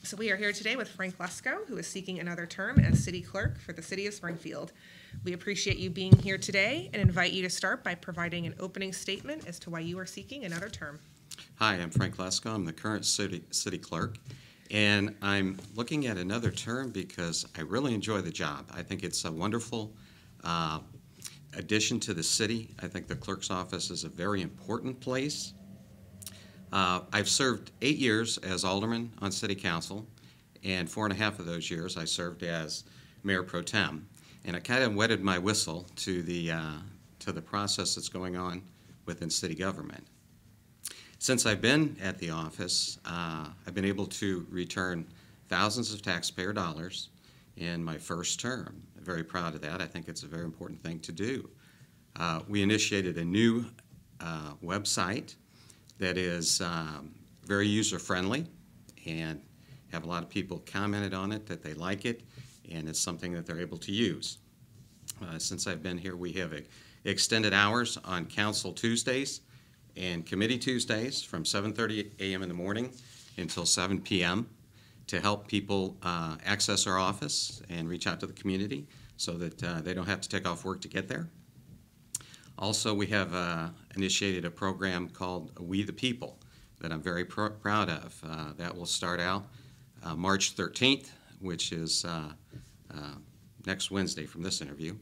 So we are here today with Frank Lesko, who is seeking another term as city clerk for the city of Springfield. We appreciate you being here today and invite you to start by providing an opening statement as to why you are seeking another term. Hi, I'm Frank Lesko. I'm the current city clerk, and I'm looking at another term because I really enjoy the job. I think it's a wonderful addition to the city. I think the clerk's office is a very important place. I've served 8 years as alderman on city council, and 4.5 of those years I served as mayor pro tem. And I kind of wetted my whistle to the process that's going on within city government. Since I've been at the office, I've been able to return thousands of taxpayer dollars in my first term. I'm very proud of that. I think it's a very important thing to do. We initiated a new website that is very user-friendly, and have a lot of people commented on it that they like it, and it's something that they're able to use. Since I've been here, we have extended hours on council Tuesdays and committee Tuesdays from 7:30 a.m. in the morning until 7 p.m. to help people access our office and reach out to the community so that they don't have to take off work to get there. Also, we have initiated a program called We the People that I'm very proud of. That will start out March 13th, which is next Wednesday from this interview.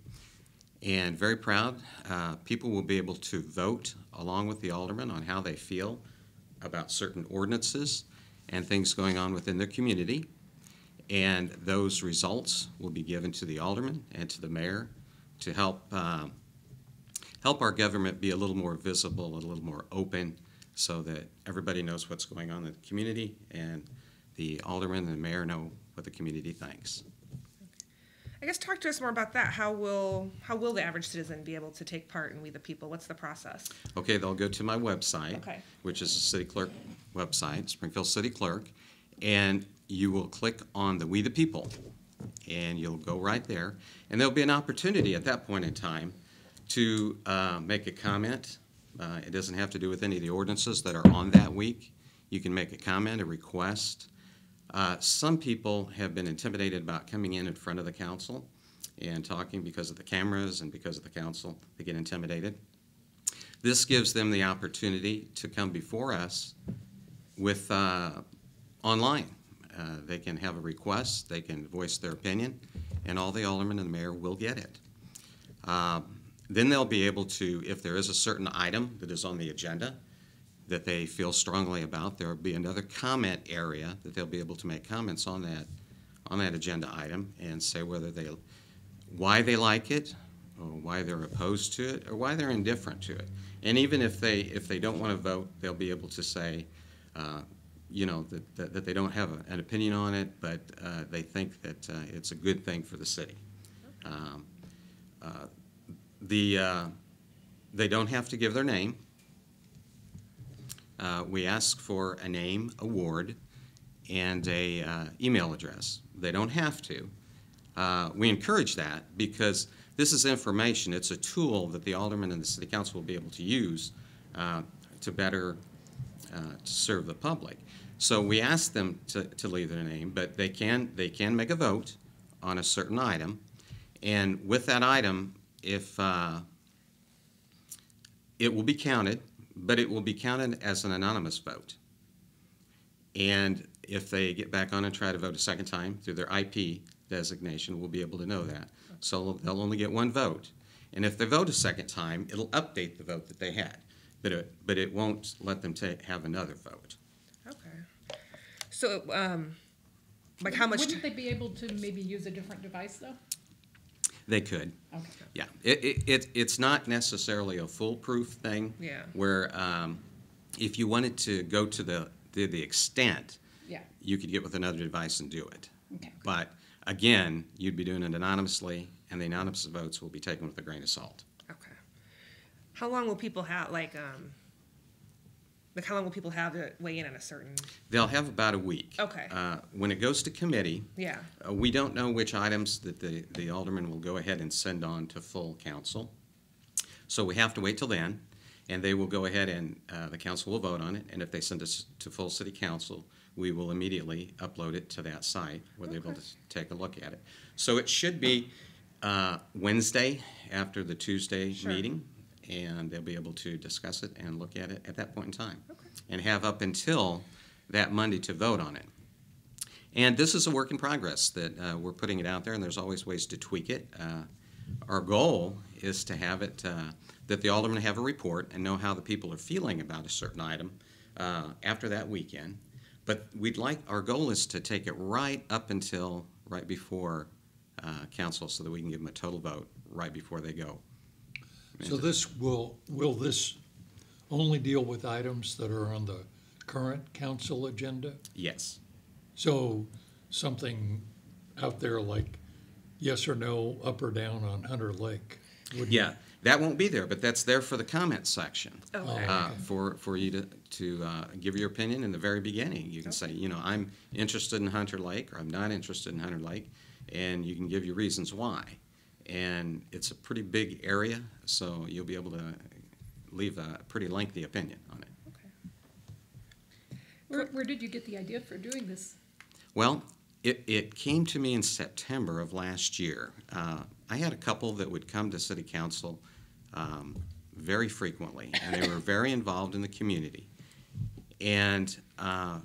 And very proud, people will be able to vote along with the aldermen on how they feel about certain ordinances and things going on within their community. And those results will be given to the aldermen and to the mayor to help our government be a little more visible, a little more open, so that everybody knows what's going on in the community, and the alderman and the mayor know what the community thinks. I guess talk to us more about that. How will the average citizen be able to take part in We the People? What's the process? Okay, they'll go to my website, okay, which is the city clerk website, Springfield City Clerk, and you will click on the We the People, and you'll go right there, and there'll be an opportunity at that point in time to make a comment. It doesn't have to do with any of the ordinances that are on that week. You can make a comment, a request. Some people have been intimidated about coming in front of the council and talking because of the cameras and because of the council. They get intimidated. This gives them the opportunity to come before us with online. They can have a request, they can voice their opinion, and all the aldermen and the mayor will get it. Then they'll be able to, if there is a certain item that is on the agenda that they feel strongly about, there will be another comment area that they'll be able to make comments on that agenda item and say why they like it, or why they're opposed to it, or why they're indifferent to it. And even if they don't want to vote, they'll be able to say, that they don't have an opinion on it, but they think that it's a good thing for the city. They don't have to give their name. We ask for a name, a ward, and a email address. They don't have to. We encourage that because this is information. It's a tool that the aldermen and the city council will be able to use to better serve the public. So we ask them to leave their name, but they can make a vote on a certain item, and with that item, if it will be counted, but it will be counted as an anonymous vote. And if they get back on and try to vote a second time through their IP designation, we'll be able to know that. So they'll only get one vote. And if they vote a second time, it'll update the vote that they had, but it won't let them have another vote. Okay. So, like how much? Wouldn't they be able to maybe use a different device though? They could. Okay. Yeah. It's not necessarily a foolproof thing. Yeah. Where if you wanted to go to the extent, yeah, you could get with another device and do it. Okay. But again, you'd be doing it anonymously, and the anonymous votes will be taken with a grain of salt. Okay. How long will people have how long will people have to weigh in on a certain? They'll have about a week. Okay. When it goes to committee, yeah, we don't know which items that the alderman will go ahead and send on to full council. So we have to wait till then, and they will go ahead and the council will vote on it. And if they send us to full city council, we will immediately upload it to that site where they're able to take a look at it. So it should be Wednesday after the Tuesday meeting, and they'll be able to discuss it and look at it at that point in time, and have up until that Monday to vote on it. And this is a work in progress that we're putting it out there, and there's always ways to tweak it. Our goal is to have it, that the aldermen have a report and know how the people are feeling about a certain item after that weekend. But our goal is to take it right up until right before council, so that we can give them a total vote right before they go. So will this only deal with items that are on the current council agenda? Yes. So something out there like yes or no, up or down on Hunter Lake? Yeah, that won't be there, but that's there for the comment section. Okay. For you to give your opinion in the very beginning. You can say, I'm interested in Hunter Lake, or I'm not interested in Hunter Lake, and you can give your reasons why. And it's a pretty big area, so you'll be able to leave a pretty lengthy opinion on it. Where did you get the idea for doing this? Well, it came to me in September of last year. I had a couple that would come to City Council very frequently, and they were very involved in the community. And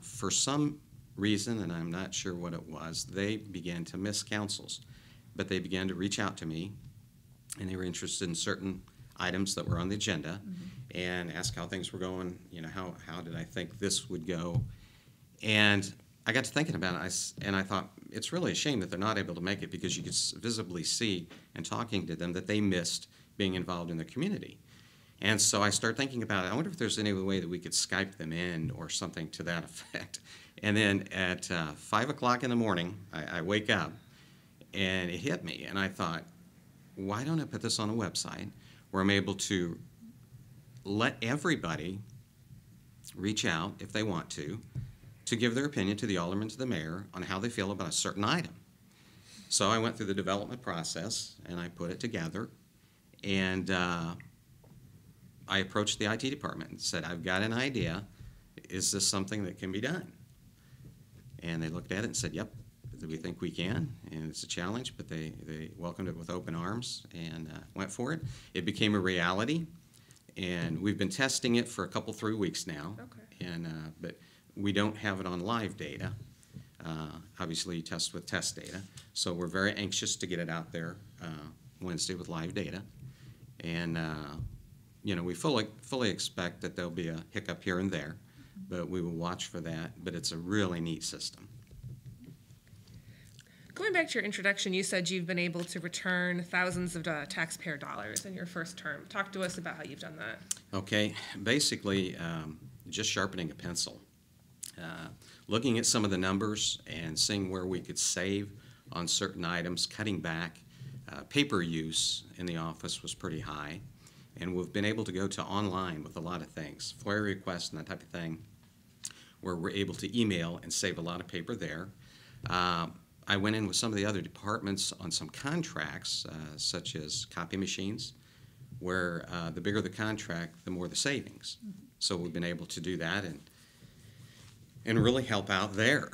for some reason, and I'm not sure what it was, they began to miss councils. But they began to reach out to me, and they were interested in certain items that were on the agenda, and ask how things were going, how did I think this would go. And I got to thinking about it, and I thought, it's really a shame that they're not able to make it, because you could visibly see in talking to them that they missed being involved in the community. And so I started thinking about it. I wonder if there's any way that we could Skype them in or something to that effect. And then at 5 o'clock in the morning, I wake up, and it hit me, and I thought, why don't I put this on a website where I'm able to let everybody reach out, if they want to give their opinion to the alderman, to the mayor, on how they feel about a certain item. So I went through the development process, and I put it together, and I approached the IT department and said, I've got an idea. Is this something that can be done? And they looked at it and said, yep, we think we can, and it's a challenge, but they welcomed it with open arms and went for it. It became a reality, and we've been testing it for 3 weeks now. Okay. And but we don't have it on live data. Obviously, you test with test data, so we're very anxious to get it out there Wednesday with live data. And we fully expect that there'll be a hiccup here and there, but we will watch for that. But it's a really neat system. Going back to your introduction, you said you've been able to return thousands of taxpayer dollars in your first term. Talk to us about how you've done that. Okay, basically just sharpening a pencil. Looking at some of the numbers and seeing where we could save on certain items, cutting back. Paper use in the office was pretty high, and we've been able to go to online with a lot of things, FOIA requests and that type of thing, where we're able to email and save a lot of paper there. I went in with some of the other departments on some contracts, such as copy machines, where the bigger the contract, the more the savings. So we've been able to do that and really help out there.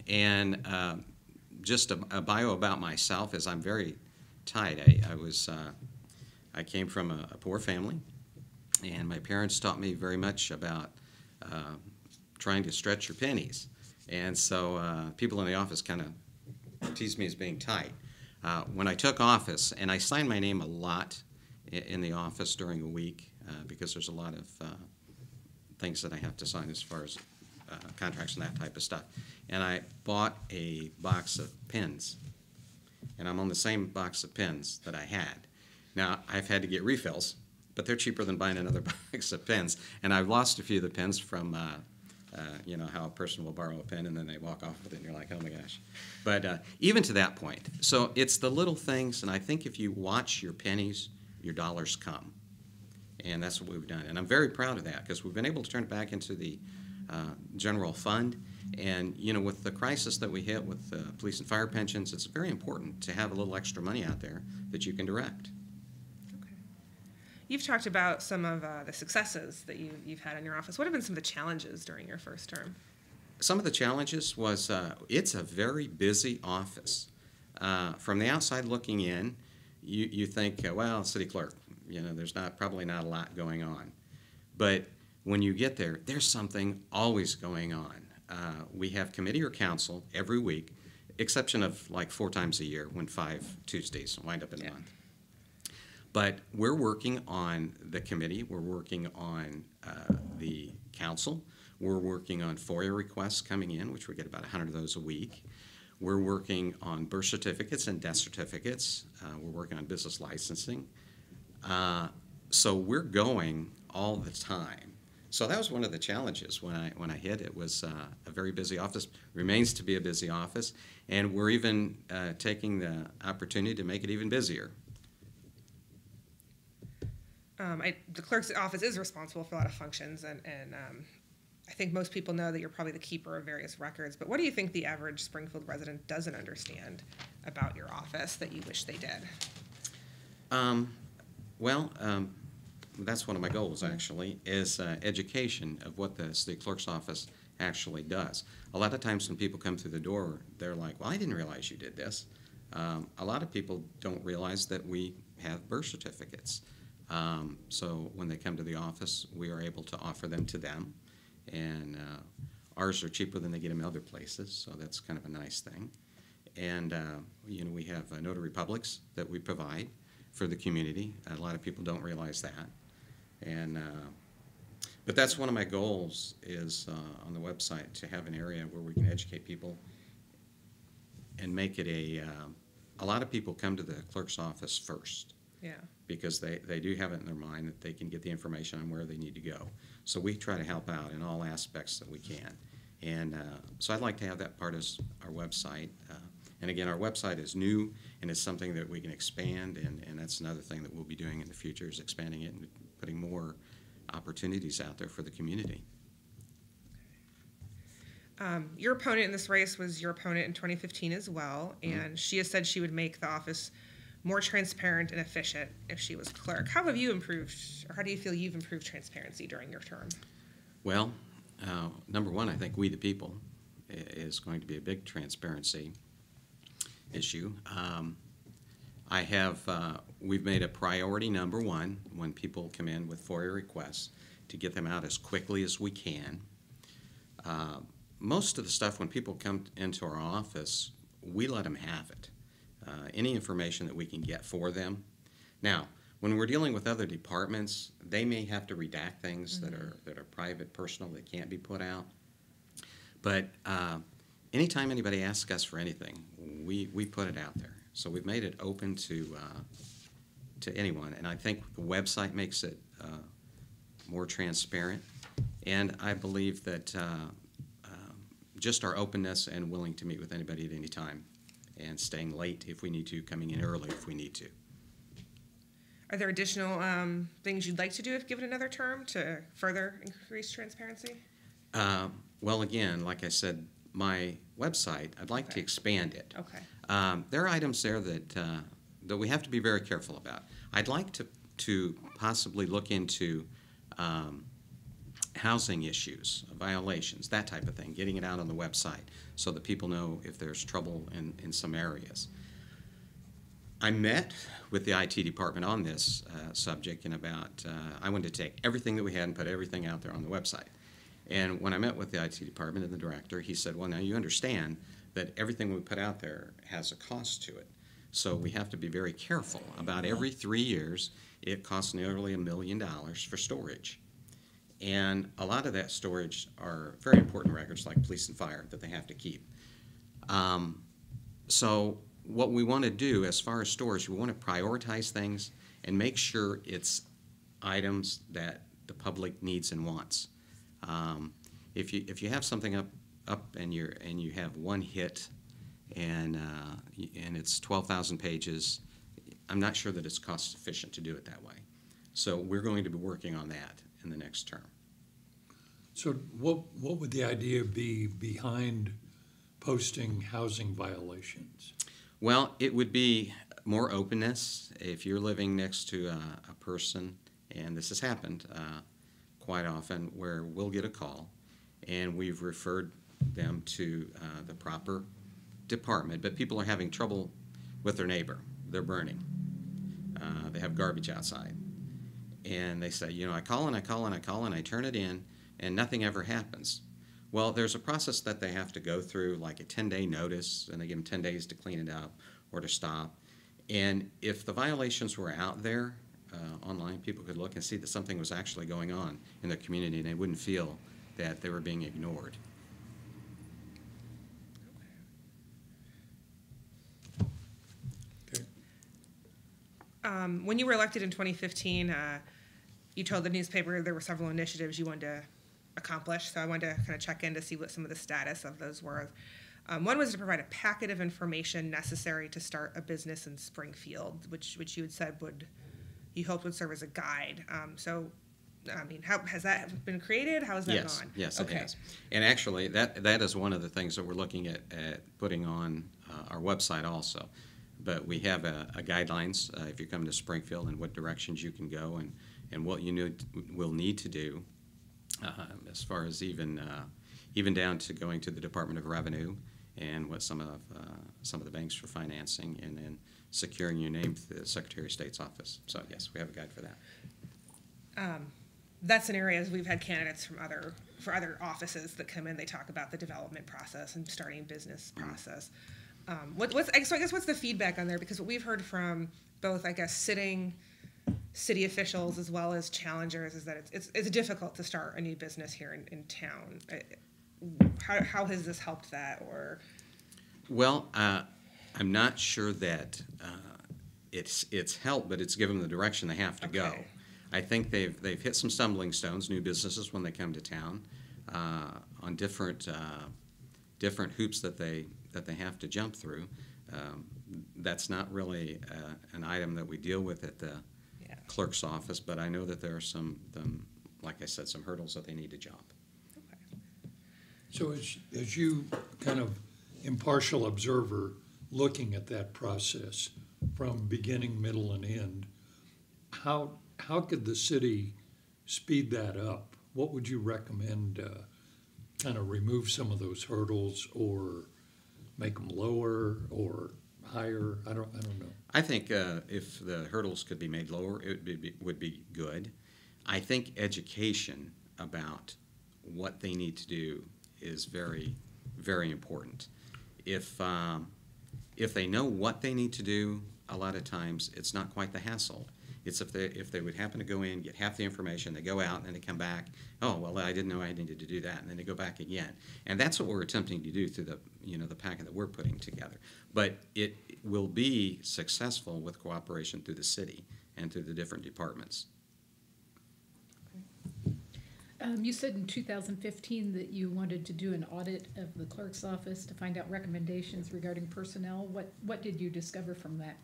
And just a bio about myself is I'm very tight. I came from a poor family, and my parents taught me very much about trying to stretch your pennies. And so people in the office kind of teased me as being tight. When I took office, and I signed my name a lot in the office during a week because there's a lot of things that I have to sign as far as contracts and that type of stuff. And I bought a box of pens, and I'm on the same box of pens that I had. Now, I've had to get refills, but they're cheaper than buying another box of pens. And I've lost a few of the pens from how a person will borrow a pen and then they walk off with it and you're like, oh my gosh. But even to that point, so it's the little things, and I think if you watch your pennies, your dollars come. And that's what we've done. And I'm very proud of that, because we've been able to turn it back into the general fund. And, with the crisis that we hit with police and fire pensions, it's very important to have a little extra money out there that you can direct. Okay. You've talked about some of the successes that you've had in your office. What have been some of the challenges during your first term? some of the challenges was it's a very busy office. From the outside looking in, you think, well, city clerk, there's probably not a lot going on. But when you get there, there's something always going on. We have committee or council every week, exception of like 4 times a year when 5 Tuesdays wind up in a month. But we're working on the committee, we're working on the council, we're working on FOIA requests coming in, which we get about 100 of those a week. We're working on birth certificates and death certificates. We're working on business licensing. So we're going all the time. So that was one of the challenges when I hit. It was a very busy office, remains to be a busy office, and we're even taking the opportunity to make it even busier. The clerk's office is responsible for a lot of functions, and I think most people know that you're probably the keeper of various records, but what do you think the average Springfield resident doesn't understand about your office that you wish they did? That's one of my goals, actually, is education of what the city clerk's office actually does. A lot of times when people come through the door, they're like, well, I didn't realize you did this. A lot of people don't realize that we have birth certificates. So when they come to the office, we are able to offer them to them. And ours are cheaper than they get them other places, so that's kind of a nice thing. And we have notary publics that we provide for the community. A lot of people don't realize that. And but that's one of my goals is on the website to have an area where we can educate people and make it a lot of people come to the clerk's office first. Yeah. Because they do have it in their mind that they can get the information on where they need to go. So we try to help out in all aspects that we can. And so I'd like to have that part as our website. And again, our website is new, and it's something that we can expand, and that's another thing that we'll be doing in the future is expanding it and putting more opportunities out there for the community. Your opponent in this race was your opponent in 2015 as well, and she has said she would make the office more transparent and efficient if she was clerk. How have you improved, or how do you feel you've improved transparency during your term? Well, number one, I think we the people is going to be a big transparency issue. We've made a priority number one when people come in with FOIA requests to get them out as quickly as we can. Most of the stuff when people come into our office, we let them have it. Any information that we can get for them. Now, when we're dealing with other departments, they may have to redact things that are private, personal, that can't be put out. But anytime anybody asks us for anything, we put it out there. So we've made it open to anyone, and I think the website makes it more transparent. And I believe that just our openness and willing to meet with anybody at any time, and staying late if we need to, coming in early if we need to. Are there additional things you'd like to do if given another term to further increase transparency? Well, again, like I said, my website, I'd like to expand it. Okay. There are items there that we have to be very careful about. I'd like to possibly look into housing issues, violations, that type of thing, getting it out on the website so that people know if there's trouble in some areas. I met with the IT department on this subject in I wanted to take everything that we had and put everything out there on the website. And when I met with the IT department and the director, he said, well, now you understand that everything we put out there has a cost to it. So we have to be very careful. About every 3 years, it costs nearly $1 million for storage. And a lot of that storage are very important records like police and fire that they have to keep. So what we want to do as far as storage, we want to prioritize things and make sure it's items that the public needs and wants. If you have something up and you have one hit and it's 12,000 pages, I'm not sure that it's cost efficient to do it that way. So we're going to be working on that in the next term. So what would the idea be behind posting housing violations? Well, it would be more openness. If you're living next to a person, and this has happened quite often, where we'll get a call, and we've referred them to the proper department. But people are having trouble with their neighbor. They're burning. They have garbage outside. And they say, I call and I call and I call and I turn it in, and nothing ever happens. Well, there's a process that they have to go through, like a 10-day notice, and they give them 10 days to clean it up or to stop. And if the violations were out there online, people could look and see that something was actually going on in their community, and they wouldn't feel that they were being ignored. Okay. When you were elected in 2015, you told the newspaper there were several initiatives you wanted to accomplish, so I wanted to kind of check in to see what some of the status of those were. One was to provide a packet of information necessary to start a business in Springfield, which you had said you hoped would serve as a guide. How has that been created? How has that gone? Yes, okay. It has. And actually, that is one of the things that we're looking at putting on our website also. But we have a guidelines if you come to Springfield and what directions you can go and what you will need to do as far as even down to going to the Department of Revenue and what some of the banks for financing, and then securing your name to the Secretary of State's office. So yes, we have a guide for that. That's an area, as we've had candidates from other offices that come in, they talk about the development process and starting business process. What's the feedback on there? Because what we've heard from both, sitting city officials as well as challengers is that it's difficult to start a new business here in town. How has this helped that? Or Well, I'm not sure that it's helped, but it's given them the direction they have to go. Okay. I think they've hit some stumbling stones, new businesses when they come to town, on different hoops that they have to jump through. That's not really an item that we deal with at the clerk's office, but I know that there are some hurdles that they need to jump. okay. So as you kind of impartial observer looking at that process from beginning, middle, and end, how could the city speed that up? What would you recommend, kind of remove some of those hurdles or make them lower or higher? I don't know. I think if the hurdles could be made lower, it would be good. I think education about what they need to do is very, very important. If they know what they need to do, a lot of times it's not quite the hassle. It's if they would happen to go in, get half the information, they go out, and then they come back, oh, well, I didn't know I needed to do that, and then they go back again. And that's what we're attempting to do through the packet that we're putting together. But it will be successful with cooperation through the city and through the different departments. You said in 2015 that you wanted to do an audit of the clerk's office to find out recommendations regarding personnel. What did you discover from that?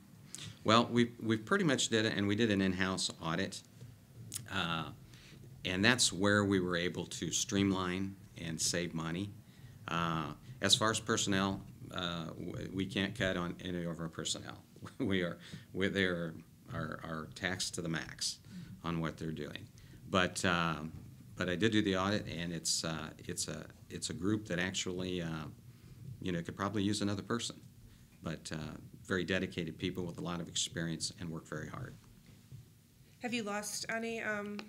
Well, we pretty much did it, and we did an in-house audit, and that's where we were able to streamline and save money. As far as personnel, we can't cut on any of our personnel. They are taxed to the max on what they're doing. But I did do the audit, and it's a group that actually could probably use another person, but very dedicated people with a lot of experience and work very hard. Have you lost any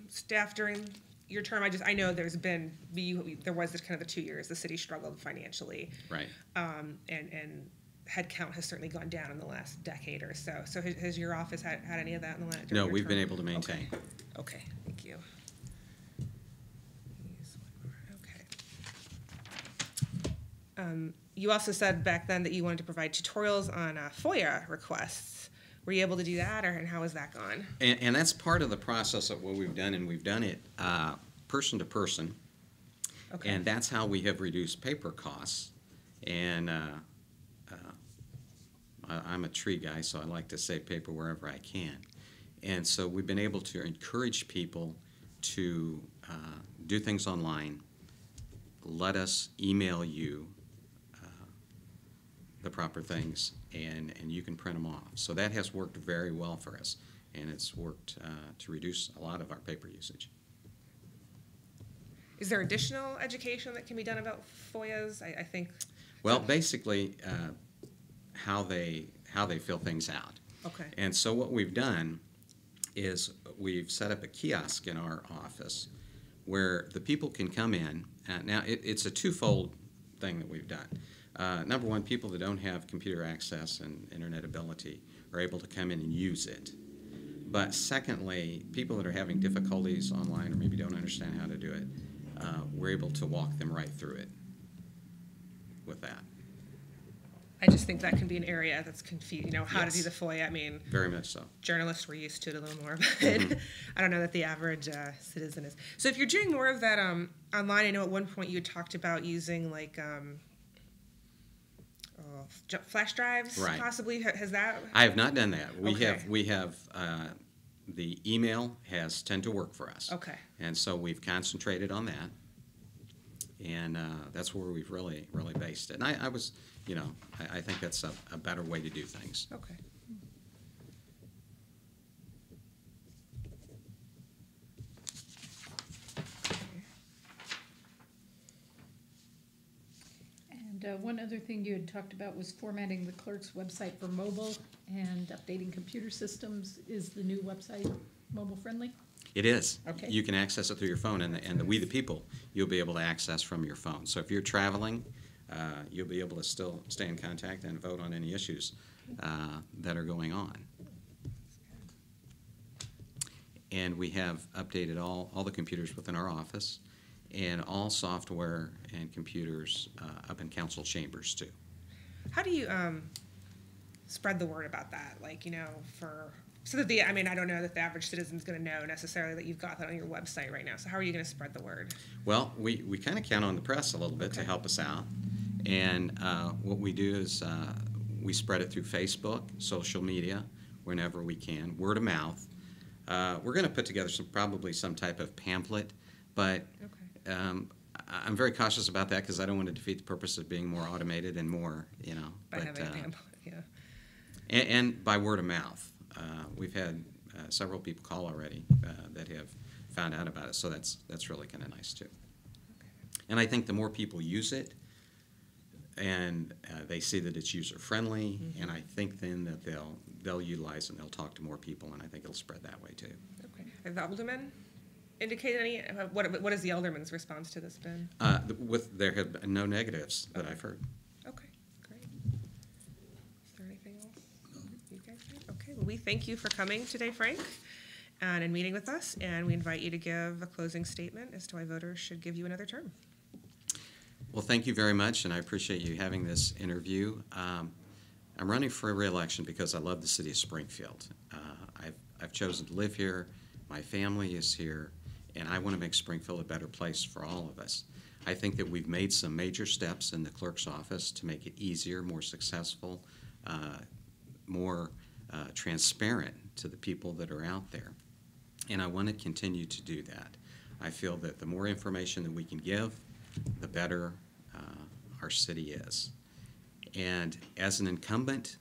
staff during your term? I know there was this kind of the 2 years the city struggled financially, Right. And headcount has certainly gone down in the last decade or so. So has your office had any of that in the last? No, we've been able to maintain. Okay, thank you. Okay. You also said back then that you wanted to provide tutorials on FOIA requests. Were you able to do that, and how has that gone? And that's part of the process of what we've done, and we've done it person to person. Okay. And that's how we have reduced paper costs. And I'm a tree guy, so I like to save paper wherever I can. And so we've been able to encourage people to do things online. Let us email you the proper things, and you can print them off. So that has worked very well for us, and it's worked to reduce a lot of our paper usage. Is there additional education that can be done about FOIAs? I think. Well, basically, how they fill things out. Okay. And so what we've done is we've set up a kiosk in our office where the people can come in. Now, it's a twofold thing that we've done. Number one, people that don't have computer access and internet ability are able to come in and use it. But secondly, people that are having difficulties online or maybe don't understand how to do it, we're able to walk them right through it with that. I just think that can be an area that's confused, how to do Yes. the FOIA. I mean, Very much so. journalists were used to it a little more, but I don't know that the average citizen is. So if you're doing more of that online, I know at one point you had talked about using like flash drives, Right. possibly. Has that? I have not done that. Okay. We have the email has tend to work for us. Okay. And so we've concentrated on that. And that's where we've really based it. And I was, I think that's a better way to do things. Okay. And one other thing you had talked about was formatting the clerk's website for mobile and updating computer systems. Is the new website mobile friendly? It is. Okay. You can access it through your phone, and the We the People you'll be able to access from your phone. So if you're traveling, you'll be able to still stay in contact and vote on any issues that are going on. And we have updated all the computers within our office and all software and computers up in council chambers too. How do you spread the word about that? Like, so that I don't know that the average citizen's going to know necessarily that you've got that on your website right now. So how are you going to spread the word? Well, we kind of count on the press a little bit to help us out. And what we do is we spread it through Facebook, social media, whenever we can, word of mouth. We're going to put together probably some type of pamphlet, but I'm very cautious about that because I don't want to defeat the purpose of being more automated and more, By having a pamphlet, yeah. And by word of mouth. We've had several people call already that have found out about it, so that's really kind of nice too. Okay. And I think the more people use it, and they see that it's user friendly, and I think then that they'll utilize it and they'll talk to more people, and I think it'll spread that way too. Okay. Have the aldermen indicated any? What has the alderman's response to this been? There have been no negatives that I've heard. Okay, great. Is there anything else you guys need? Okay, well, we thank you for coming today, Frank, and meeting with us, and we invite you to give a closing statement as to why voters should give you another term. Well, thank you very much, and I appreciate you having this interview. I'm running for re-election because I love the city of Springfield. I've chosen to live here. My family is here, and I want to make Springfield a better place for all of us. I think that we've made some major steps in the clerk's office to make it easier, more successful, more transparent to the people that are out there. And I want to continue to do that. I feel that the more information that we can give, the better our city is. And as an incumbent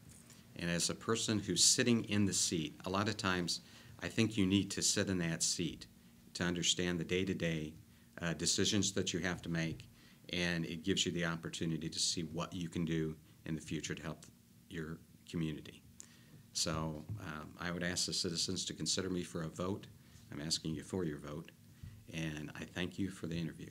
and as a person who's sitting in the seat, a lot of times I think you need to sit in that seat to understand the day-to-day decisions that you have to make, and it gives you the opportunity to see what you can do in the future to help your community. So I would ask the citizens to consider me for a vote. I'm asking you for your vote, and I thank you for the interview.